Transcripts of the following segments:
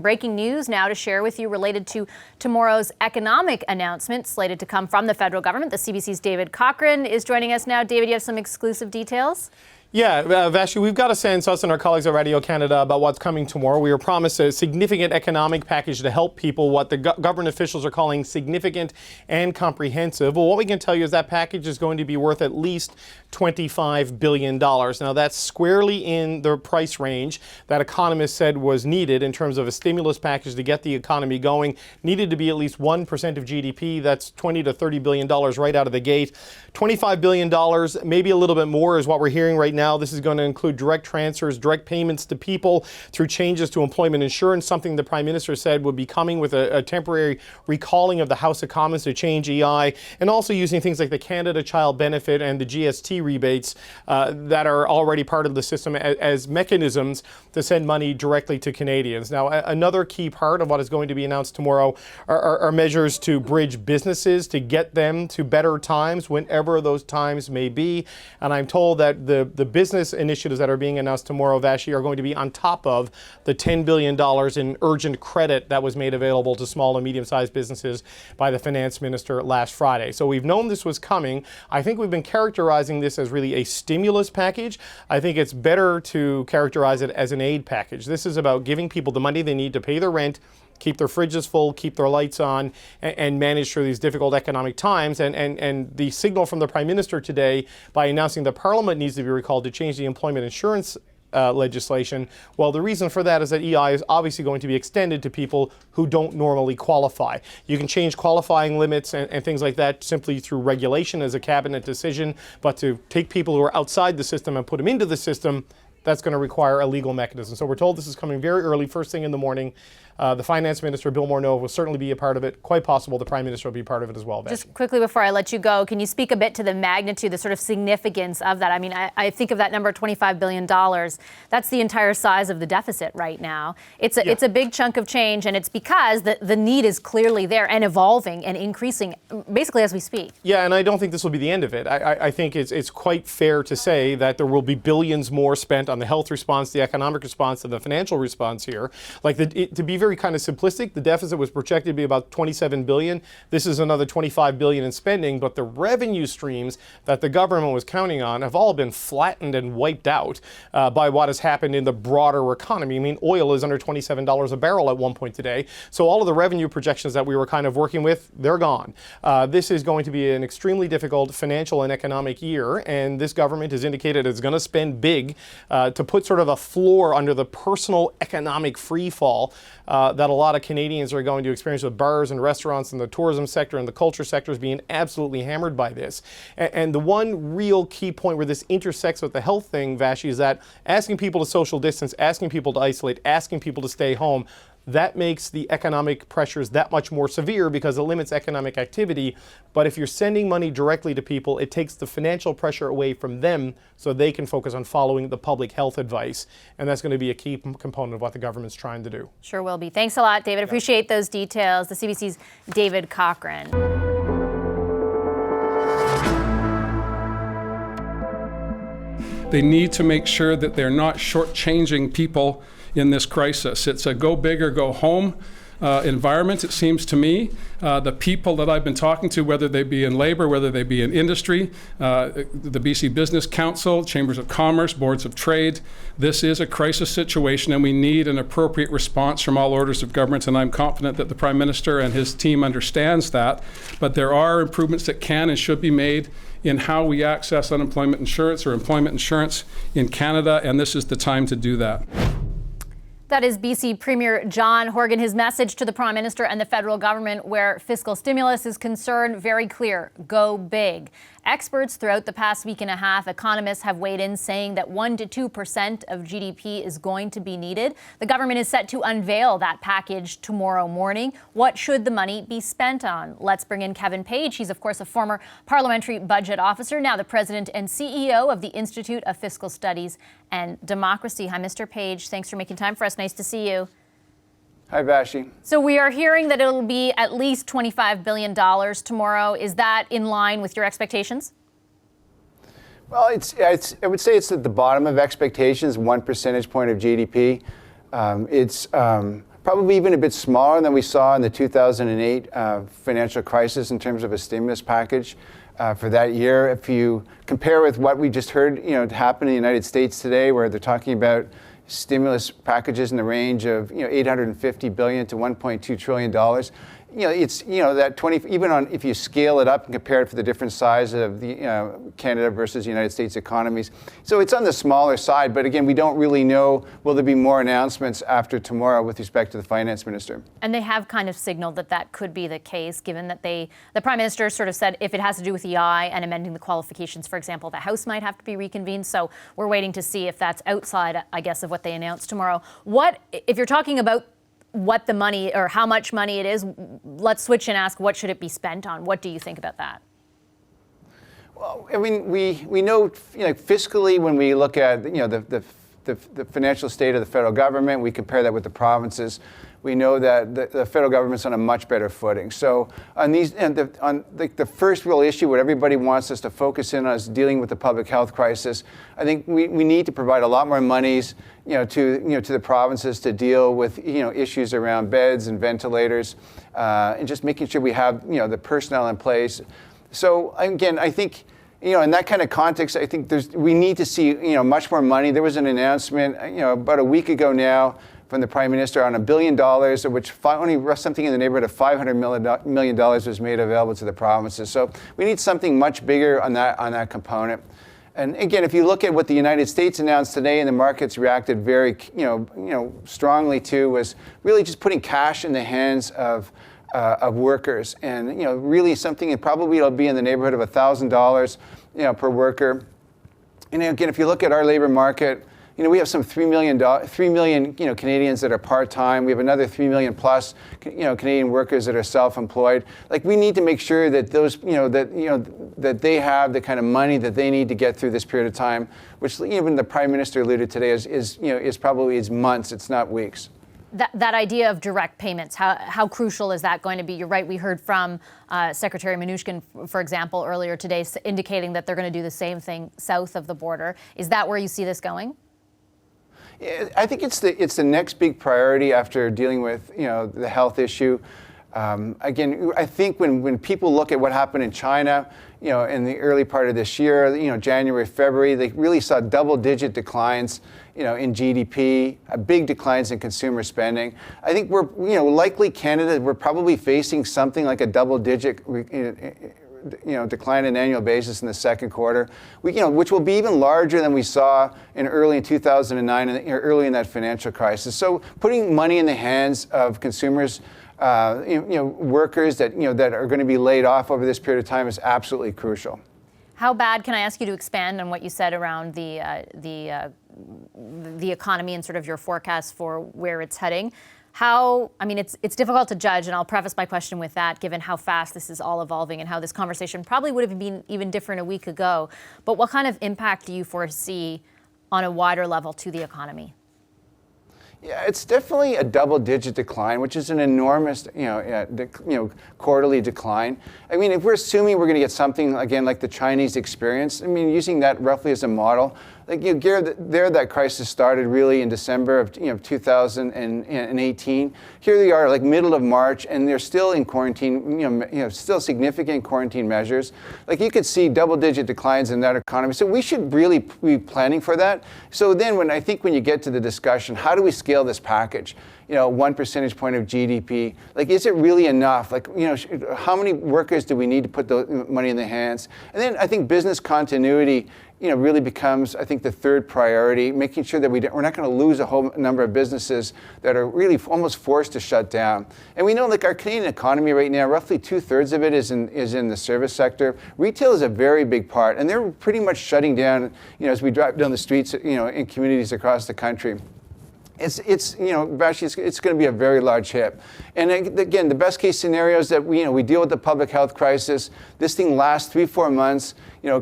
Breaking news now to share with you related to tomorrow's economic announcement slated to come from the federal government. The CBC's David Cochran is joining us now. David, you have some exclusive details? Yeah, Vashi, we've got a sense, us and our colleagues at Radio Canada, about what's coming tomorrow. We were promised a significant economic package to help people, what the government officials are calling significant and comprehensive. Well, what we can tell you is that package is going to be worth at least $25 billion. Now, that's squarely in the price range that economists said was needed in terms of a stimulus package to get the economy going. Needed to be at least 1% of GDP. That's $20 to $30 billion right out of the gate. $25 billion, maybe a little bit more, is what we're hearing right now. This is going to include direct transfers, direct payments to people through changes to employment insurance, something the Prime Minister said would be coming with a temporary recalling of the House of Commons to change EI, and also using things like the Canada Child Benefit and the GST rebates that are already part of the system as mechanisms to send money directly to Canadians. Now, another key part of what is going to be announced tomorrow are measures to bridge businesses, to get them to better times, whenever those times may be. And I'm told that the business initiatives that are being announced tomorrow, Vashi, are going to be on top of the $10 billion in urgent credit that was made available to small and medium-sized businesses by the finance minister last Friday. So we've known this was coming. I think we've been characterizing this as really a stimulus package. I think it's better to characterize it as an aid package. This is about giving people the money they need to pay their rent, keep their fridges full, keep their lights on, and manage through these difficult economic times. And the signal from the Prime Minister today, by announcing that Parliament needs to be recalled to change the employment insurance legislation, well, the reason for that is that EI is obviously going to be extended to people who don't normally qualify. You can change qualifying limits and things like that simply through regulation as a cabinet decision, but to take people who are outside the system and put them into the system, that's going to require a legal mechanism. So we're told this is coming very early, first thing in the morning. The Finance Minister, Bill Morneau, will certainly be a part of it. Quite possible the Prime Minister will be part of it as well. Just quickly before I let you go, can you speak a bit to the magnitude, the sort of significance of that? I mean, I think of that number, $25 billion. That's the entire size of the deficit right now. It's a big chunk of change, and it's because the need is clearly there and evolving and increasing basically as we speak. Yeah, and I don't think this will be the end of it. I think it's quite fair to say that there will be billions more spent on the health response, the economic response, and the financial response here. Like, to be very kind of simplistic, the deficit was projected to be about $27 billion. This is another $25 billion in spending, but the revenue streams that the government was counting on have all been flattened and wiped out by what has happened in the broader economy. I mean, oil is under $27 a barrel at one point today. So all of the revenue projections that we were kind of working with, they're gone. This is going to be an extremely difficult financial and economic year, and this government has indicated it's going to spend big to put sort of a floor under the personal economic free fall that a lot of Canadians are going to experience, with bars and restaurants and the tourism sector and the culture sectors being absolutely hammered by this. And the one real key point where this intersects with the health thing, Vashi, is that asking people to social distance, asking people to isolate, asking people to stay home, that makes the economic pressures that much more severe because it limits economic activity. But if you're sending money directly to people, it takes the financial pressure away from them so they can focus on following the public health advice. And that's going to be a key component of what the government's trying to do. Sure will be. Thanks a lot, David. Appreciate those details. The CBC's David Cochran. They need to make sure that they're not shortchanging people in this crisis. It's a go big or go home environment, it seems to me. The people that I've been talking to, whether they be in labor, whether they be in industry, the BC Business Council, Chambers of Commerce, Boards of Trade, this is a crisis situation and we need an appropriate response from all orders of government, and I'm confident that the Prime Minister and his team understands that. But there are improvements that can and should be made in how we access unemployment insurance or employment insurance in Canada, and this is the time to do that. That is BC Premier John Horgan. His message to the Prime Minister and the federal government where fiscal stimulus is concerned, very clear: go big. Experts throughout the past week and a half, economists have weighed in saying that 1% to 2% of GDP is going to be needed. The government is set to unveil that package tomorrow morning. What should the money be spent on? Let's bring in Kevin Page. He's, of course, a former parliamentary budget officer, now the president and CEO of the Institute of Fiscal Studies and Democracy. Hi, Mr. Page. Thanks for making time for us. Nice to see you. Hi, Vashi. So we are hearing that it'll be at least $25 billion tomorrow. Is that in line with your expectations? Well, I would say it's at the bottom of expectations, 1 percentage point of GDP. probably even a bit smaller than we saw in the 2008 financial crisis in terms of a stimulus package for that year. If you compare with what we just heard, happen in the United States today, where they're talking about stimulus packages in the range of $850 billion to $1.2 trillion. It's that 20, even on, if you scale it up and compare it for the different size of the Canada versus the United States economies. So it's on the smaller side, but again, we don't really know, will there be more announcements after tomorrow with respect to the finance minister? And they have kind of signaled that that could be the case, given that the Prime Minister sort of said if it has to do with EI and amending the qualifications, for example, the House might have to be reconvened. So we're waiting to see if that's outside, I guess, of what they announce tomorrow. What, if you're talking about what the money or how much money it is, let's switch and ask, what should it be spent on? What do you think about that? Well, I mean, we know, fiscally, when we look at, the financial state of the federal government, we compare that with the provinces. We know that the federal government's on a much better footing. So on these, and the first real issue, what everybody wants us to focus in on is dealing with the public health crisis. I think we need to provide a lot more monies, to the provinces to deal with, issues around beds and ventilators, and just making sure we have, the personnel in place. So again, I think, in that kind of context, I think we need to see, much more money. There was an announcement, about a week ago now, from the Prime Minister on $1 billion, of which only something in the neighborhood of $500 million was made available to the provinces. So we need something much bigger on that component. And again, if you look at what the United States announced today, and the markets reacted very, strongly to, was really just putting cash in the hands of workers, and really something that probably will be in the neighborhood of $1,000, per worker. And again, if you look at our labor market, we have some 3 million Canadians that are part-time. We have another 3 million plus, Canadian workers that are self-employed. Like, we need to make sure that those, that they have the kind of money that they need to get through this period of time, which even the Prime Minister alluded today is probably months. It's not weeks. That idea of direct payments, how crucial is that going to be? You're right, we heard from Secretary Mnuchin, for example, earlier today, indicating that they're going to do the same thing south of the border. Is that where you see this going? I think it's the next big priority after dealing with the health issue. Again, I think when people look at what happened in China, in the early part of this year, January, February, they really saw double-digit declines, in GDP, big declines in consumer spending. I think we're, likely Canada, we're probably facing something like a double-digit decline in annual basis in the second quarter, which will be even larger than we saw early in 2009 and early in that financial crisis. So putting money in the hands of consumers, workers that that are going to be laid off over this period of time is absolutely crucial. How bad, can I ask you to expand on what you said around the economy and sort of your forecast for where it's heading? It's difficult to judge, and I'll preface my question with that, given how fast this is all evolving and how this conversation probably would have been even different a week ago. But what kind of impact do you foresee on a wider level to the economy? Yeah, it's definitely a double-digit decline, which is an enormous, quarterly decline. I mean, if we're assuming we're going to get something again like the Chinese experience, using that roughly as a model, that crisis started really in December of 2018. Here they are, like middle of March, and they're still in quarantine. Still significant quarantine measures. Like, you could see double-digit declines in that economy. So we should really be planning for that. So then, when you get to the discussion, how do we scale this package? 1 percentage point of GDP. Like, is it really enough? Like, how many workers do we need to put the money in the hands? And then I think business continuity, really becomes, I think, the third priority, making sure that we're not going to lose a whole number of businesses that are really almost forced to shut down. And we know, like, our Canadian economy right now, roughly 2/3 of it is in the service sector. Retail is a very big part, and they're pretty much shutting down, as we drive down the streets, in communities across the country. It's going to be a very large hit. And again, the best case scenario is that we deal with the public health crisis. This thing lasts 3-4 months.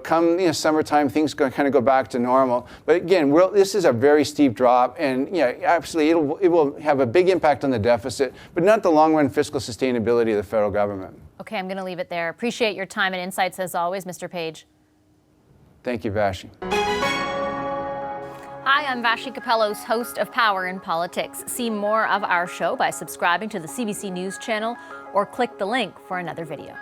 Come summertime, things kind of go back to normal. But again, this is a very steep drop, and absolutely, it will have a big impact on the deficit, but not the long-run fiscal sustainability of the federal government. Okay, I'm going to leave it there. Appreciate your time and insights as always, Mr. Page. Thank you, Vashi. Hi, I'm Vashi Capellos, host of Power in Politics. See more of our show by subscribing to the CBC News channel or click the link for another video.